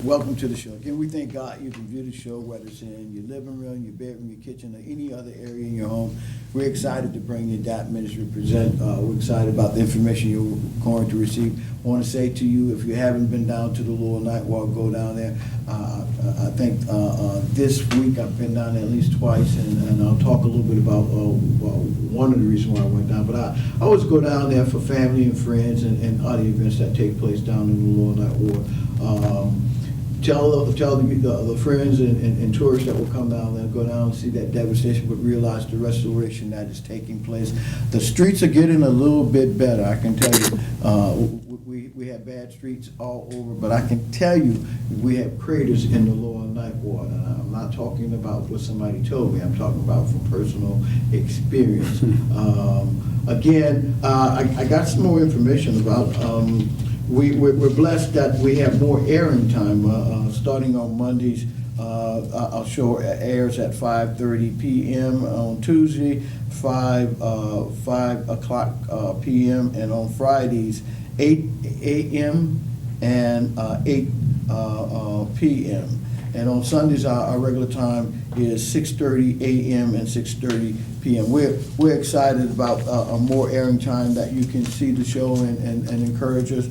welcome to the show. Again, we thank God you can view the show, whether it's in your living room, your bedroom, your kitchen, or any other area in your home. We're excited to bring you DAP Ministry present. We're excited about the information you're going to receive. I want to say to you, if you haven't been down to the Lower Night Walk, go down there. I think this week I've been down there at least twice, and I'll talk a little bit about one of the reasons why I went down. But I always go down there for family and friends and other events that take place down in the Lower Night Walk. Tell the friends and tourists that will come down there, go down and see that devastation, but realize the restoration that is taking place. The streets are getting a little bit better, I can tell you. We have bad streets all over, but I can tell you we have craters in the Lower Ninth Ward. I'm not talking about what somebody told me. I'm talking about from personal experience. Again, I got some more information about. We're blessed that we have more airing time starting on Mondays. Our show airs at 5:30 p.m. on Tuesday, 5 o'clock p.m. and on Fridays 8 a.m. and 8 p.m. And on Sundays our regular time is 6:30 a.m. and 6:30 p.m. We're excited about more airing time that you can see the show and encourage us.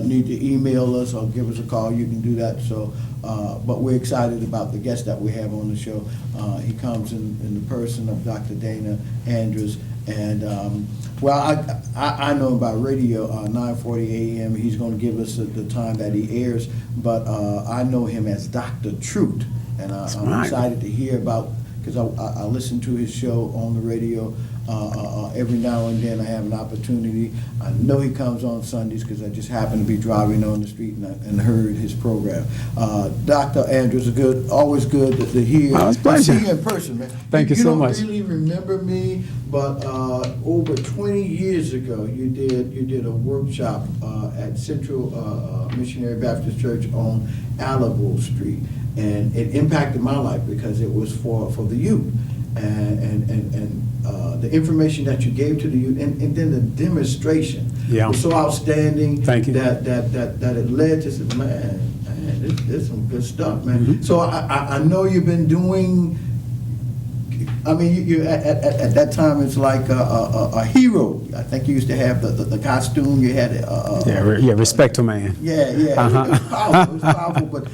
Need to email us or give us a call, you can do that. So, but we're excited about the guest that we have on the show. He comes in the person of Dr. Danna, Andrus, and well, I know about radio, 9:40 a.m. He's going to give us the time that he airs, but I know him as Dr. Truth, and I'm excited to hear about, because I listen to his show on the radio every now and then. I have an opportunity. I know he comes on Sundays because I just happen to be driving on the street and heard his program. Dr. Andrus, always good to hear. Oh, it's a pleasure. I see you in person, man. Thank you so much. You don't really remember me, but over 20 years ago, you did a workshop at Central Missionary Baptist Church on Alamo Street. And it impacted my life because it was for the youth, and the information that you gave to the youth, and then the demonstration was so outstanding. Thank you. That it led to, man, this some good stuff, man. Mm-hmm. So I know you've been doing. I mean, you at that time it's like a hero. I think you used to have the costume. You had respect to man. Yeah. It was powerful. It was powerful, but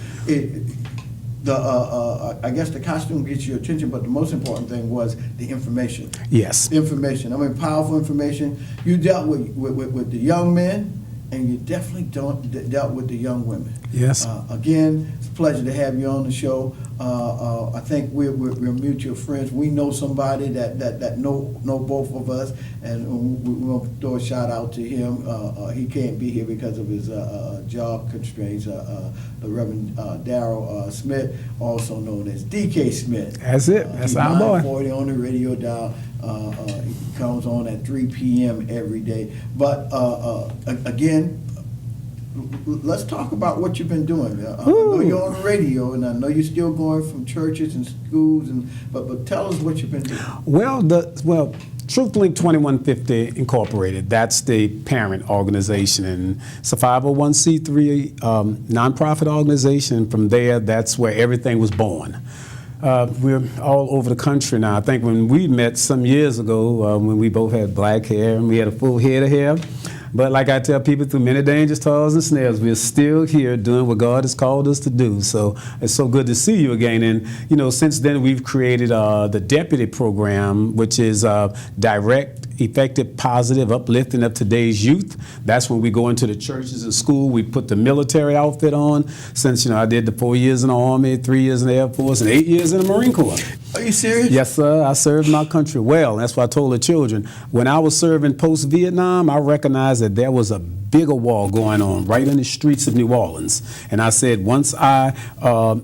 I guess the costume gets your attention, but the most important thing was the information. Yes. Information. I mean, powerful information. You dealt with the young men, and you definitely dealt with the young women. Yes. Again, it's a pleasure to have you on the show. I think we're mutual friends. We know somebody that know both of us, and we want to throw a shout out to him. He can't be here because of his job constraints. The Reverend Darrell Smith, also known as DK Smith. That's it. That's our boy. 940 on the radio dial. He comes on at 3 p.m. every day. But again, let's talk about what you've been doing. I know you're on the radio, and I know you're still going from churches and schools, but tell us what you've been doing. Well, Truth Link 2150 Incorporated, that's the parent organization, and it's a 501c3 nonprofit organization. From there, that's where everything was born. We're all over the country now. I think when we met some years ago, when we both had black hair and we had a full head of hair, but like I tell people, through many dangers, toils, and snares, we're still here doing what God has called us to do. So it's so good to see you again. And, since then we've created the Deputy Program, which is direct, effective, positive, uplifting of today's youth. That's when we go into the churches and school. We put the military outfit on. Since, I did the 4 years in the Army, 3 years in the Air Force, and 8 years in the Marine Corps. Are you serious? Yes, sir. I served my country well. That's why I told the children. When I was serving post-Vietnam, I recognized that there was a bigger war going on right in the streets of New Orleans. And I said, once I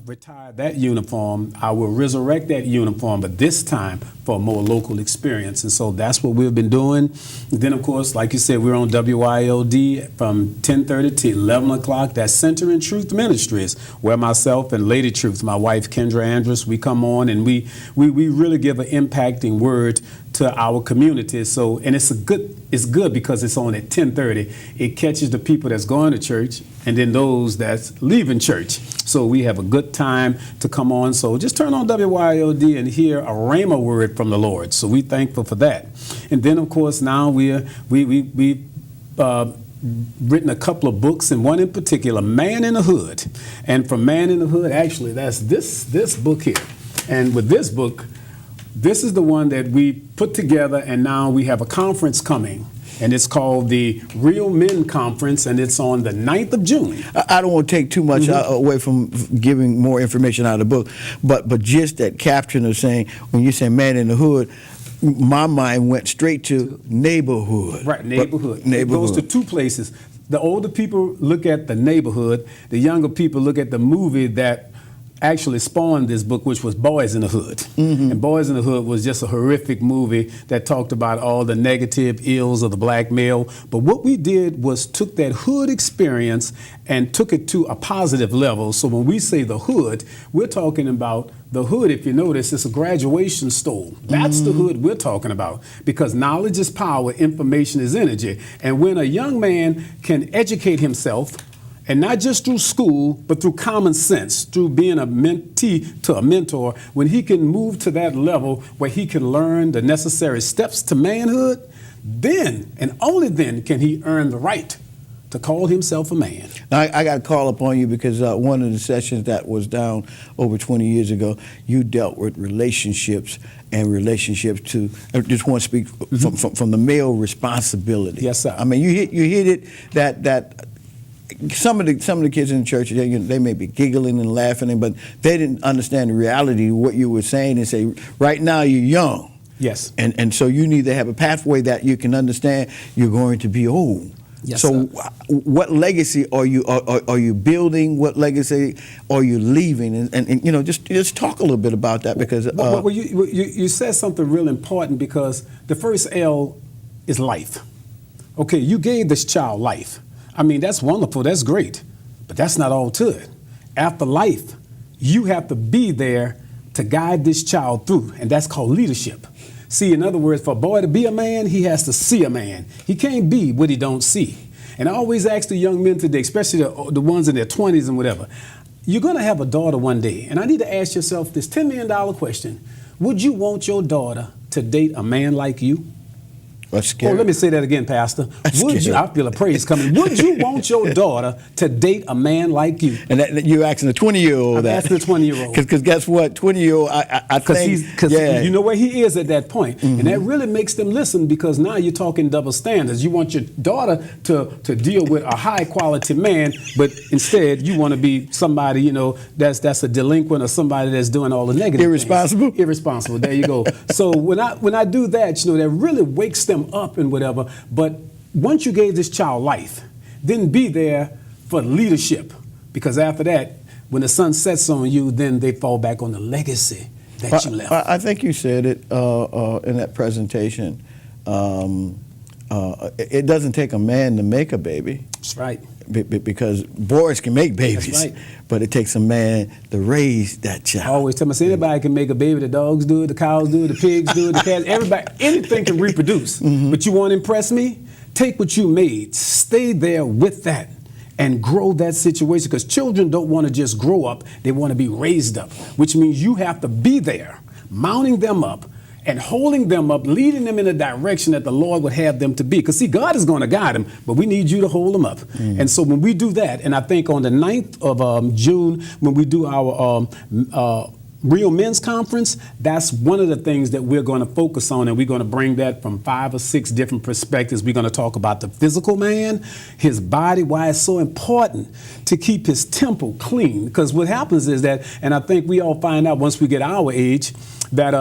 retire that uniform, I will resurrect that uniform, but this time for a more local experience. And so that's what we've been doing. And then, of course, like you said, we're on WYLD from 10:30 to 11 o'clock. That's Center in Truth Ministries, where myself and Lady Truth, my wife, Kendra Andrus, we come on and we really give an impacting word to our community. So, and it's good because it's on at 10:30. It catches the people that's going to church and then those that's leaving church. So we have a good time to come on. So just turn on WYOD and hear a rhema word from the Lord. So we thankful for that. And then of course now we've written a couple of books, and one in particular, Man in the Hood. And from Man in the Hood, actually, that's this book here. And with this book, this is the one that we put together, and now we have a conference coming. And it's called the Real Men Conference, and it's on the 9th of June. I don't want to take too much away from giving more information out of the book, but just that caption of saying, when you say Man in the Hood, my mind went straight to neighborhood. Right, neighborhood. It goes to two places. The older people look at the neighborhood. The younger people look at the movie that actually spawned this book, which was Boys in the Hood. Mm-hmm. And Boys in the Hood was just a horrific movie that talked about all the negative ills of the black male. But what we did was took that hood experience and took it to a positive level. So when we say the hood, we're talking about the hood. If you notice, it's a graduation stole. That's the hood we're talking about, because knowledge is power, information is energy. And when a young man can educate himself, and not just through school, but through common sense, through being a mentee to a mentor, when he can move to that level where he can learn the necessary steps to manhood, then and only then can he earn the right to call himself a man. Now, I got to call upon you because one of the sessions that was down over 20 years ago, you dealt with relationships and relationships to, I just want to speak from the male responsibility. Yes, sir. I mean, you hit it that some of the kids in the church, they may be giggling and laughing, but they didn't understand the reality of what you were saying, and say, right now you're young. Yes. And so you need to have a pathway that you can understand you're going to be old. Yes, so sir. What legacy are you building? What legacy are you leaving? And you know, just talk a little bit about that, because well, you said something real important, because the first L is life. Okay, you gave this child life. I mean, that's wonderful, that's great, but that's not all to it. After life, you have to be there to guide this child through, and that's called leadership. See, in other words, for a boy to be a man, he has to see a man. He can't be what he don't see. And I always ask the young men today, especially the ones in their 20s and whatever, you're gonna have a daughter one day, and I need to ask yourself this $10 million question. Would you want your daughter to date a man like you? That's scary. Oh, let me say that again, Pastor. Would you? I feel a praise coming. Would you want your daughter to date a man like you? And you're asking a 20-year-old that. I'm asking a 20-year-old. Because guess what? 20-year-old, I think. Because you know where he is at that point. And that really makes them listen, because now you're talking double standards. You want your daughter to deal with a high-quality man, but instead you want to be somebody, you know, that's a delinquent, or somebody that's doing all the negative Irresponsible? things. Irresponsible. There you go. So when I do that, you know, that really wakes them up and whatever. But once you gave this child life, then be there for leadership, because after that, when the sun sets on you, then they fall back on the legacy that you left. I think you said it in that presentation. It doesn't take a man to make a baby. That's right. Because boys can make babies. That's right. But it takes a man to raise that child. I always tell myself, anybody can make a baby. The dogs do it, the cows do it, the pigs do it, the cats, everybody, anything can reproduce. But you want to impress me? Take what you made, stay there with that, and grow that situation, because children don't want to just grow up, they want to be raised up, which means you have to be there, mounting them up and holding them up, leading them in the direction that the Lord would have them to be. Because see, God is going to guide them, but we need you to hold them up. And so when we do that, and I think on the 9th of June, when we do our Real Men's Conference, that's one of the things that we're going to focus on, and we're going to bring that from 5 or 6 different perspectives. We're going to talk about the physical man, his body, why it's so important to keep his temple clean. Because what happens is that, and I think we all find out once we get our age, that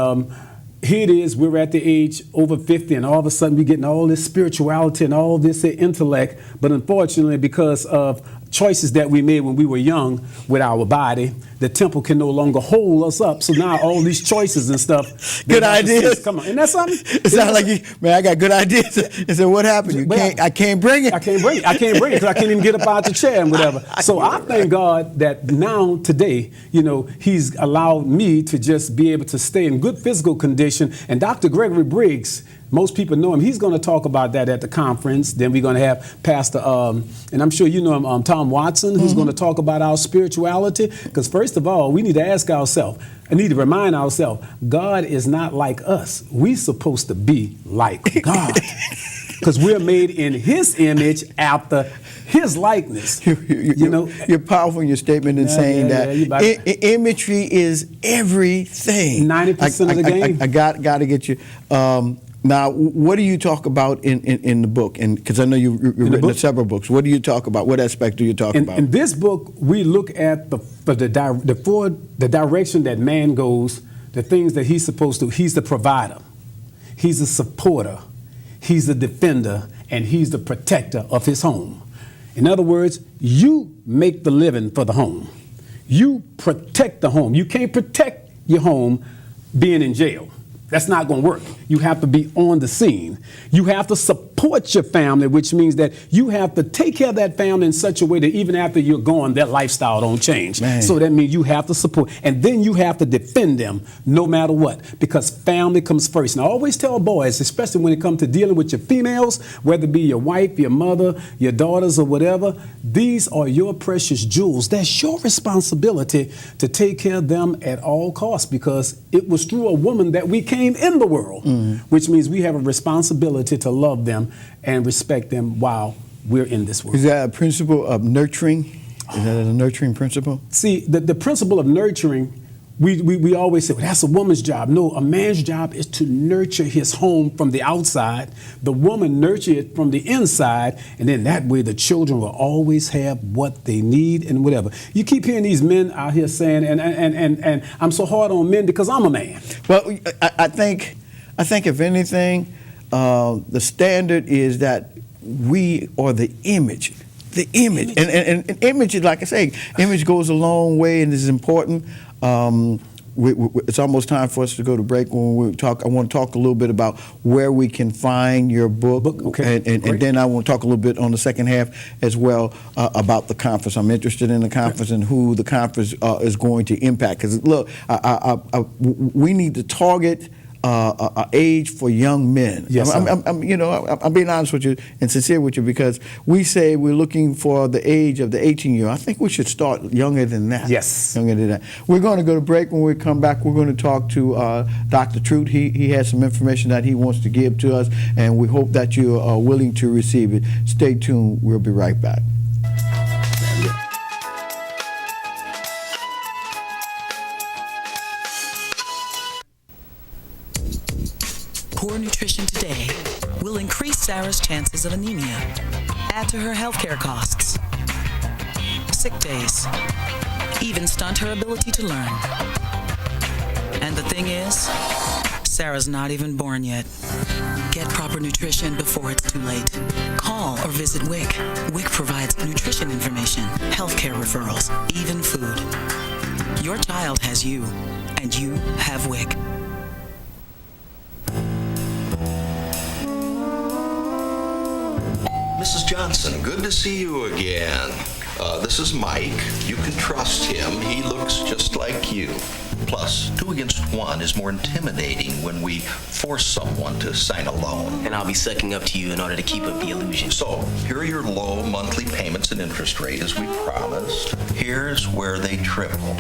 here it is, we're at the age over 50, and all of a sudden we're getting all this spirituality and all this intellect, but unfortunately, because of choices that we made when we were young with our body, the temple can no longer hold us up. So now all these choices and stuff. Good ideas. Come on, and that's something. It sounds like I got good ideas. And so what happened? I can't bring it. I can't bring it because I can't even get up out the chair and whatever. So I thank God that now today, He's allowed me to just be able to stay in good physical condition. And Dr. Gregory Briggs, most people know him. He's going to talk about that at the conference. Then we're going to have Pastor, and I'm sure you know him, Tom Watson, who's going to talk about our spirituality. Because first of all, we need to ask ourselves, I need to remind ourselves, God is not like us. We're supposed to be like God. Because we're made in His image after His likeness. You're powerful in your statement in saying that imagery is everything. 90% of the game. I got to get you. Now, what do you talk about in the book? And because I know you've written several books, what do you talk about? What aspect do you talk about? In this book, we look at the direction that man goes, the things that he's supposed to. He's the provider, he's the supporter, he's the defender, and he's the protector of his home. In other words, you make the living for the home. You protect the home. You can't protect your home being in jail. That's not going to work. You have to be on the scene. You have to support your family, which means that you have to take care of that family in such a way that even after you're gone, their lifestyle don't change. Man. So that means you have to support. And then you have to defend them no matter what, because family comes first. And I always tell boys, especially when it comes to dealing with your females, whether it be your wife, your mother, your daughters, or whatever, these are your precious jewels. That's your responsibility to take care of them at all costs, because it was through a woman that we came in the world, which means we have a responsibility to love them and respect them while we're in this world. Is that a principle of nurturing? Is that a nurturing principle? See, the principle of nurturing, we always say, well, that's a woman's job. No, a man's job is to nurture his home from the outside. The woman nurture it from the inside, and then that way the children will always have what they need and whatever. You keep hearing these men out here saying, and I'm so hard on men because I'm a man. Well, I think if anything, the standard is that we are the image. The image. And image is, like I say, image goes a long way and is important. It's almost time for us to go to break. When we talk, I want to talk a little bit about where we can find your book. Okay. And then I want to talk a little bit on the second half as well about the conference. I'm interested in the conference and who the conference is going to impact. Because look, we need to target age for young men. Yes, I'm being honest with you and sincere with you, because we say we're looking for the age of the 18-year-old. I think we should start younger than that. Yes. Younger than that. We're going to go to break. When we come back, we're going to talk to Dr. Truth. He has some information that he wants to give to us, and we hope that you are willing to receive it. Stay tuned. We'll be right back. Poor nutrition today will increase Sarah's chances of anemia, add to her healthcare costs, sick days, even stunt her ability to learn. And the thing is, Sarah's not even born yet. Get proper nutrition before it's too late. Call or visit WIC. WIC provides nutrition information, healthcare referrals, even food. Your child has you, and you have WIC. Mrs. Johnson, good to see you again. This is Mike. You can trust him. He looks just like you. Plus, 2 against 1 is more intimidating when we force someone to sign a loan. And I'll be sucking up to you in order to keep up the illusion. So, here are your low monthly payments and interest rate as we promised. Here's where they triple.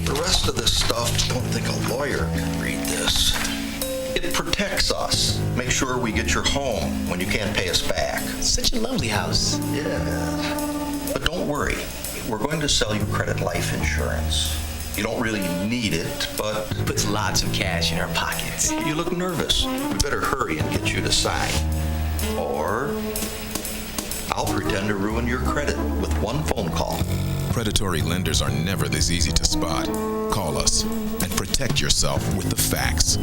The rest of this stuff, don't think a lawyer can read this. It protects us. Make sure we get your home when you can't pay us back. Such a lovely house. Yeah. But don't worry. We're going to sell you credit life insurance. You don't really need it, but... Puts lots of cash in our pockets. You look nervous. We better hurry and get you to sign. Or I'll pretend to ruin your credit with one phone call. Predatory lenders are never this easy to spot. Call us and protect yourself with the facts.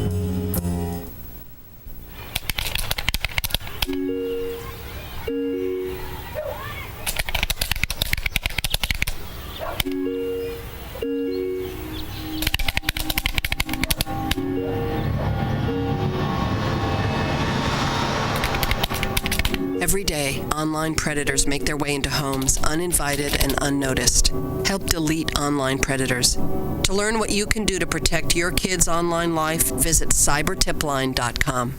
Every day, online predators make their way into homes uninvited and unnoticed. Help delete online predators. To learn what you can do to protect your kids' online life, visit cybertipline.com.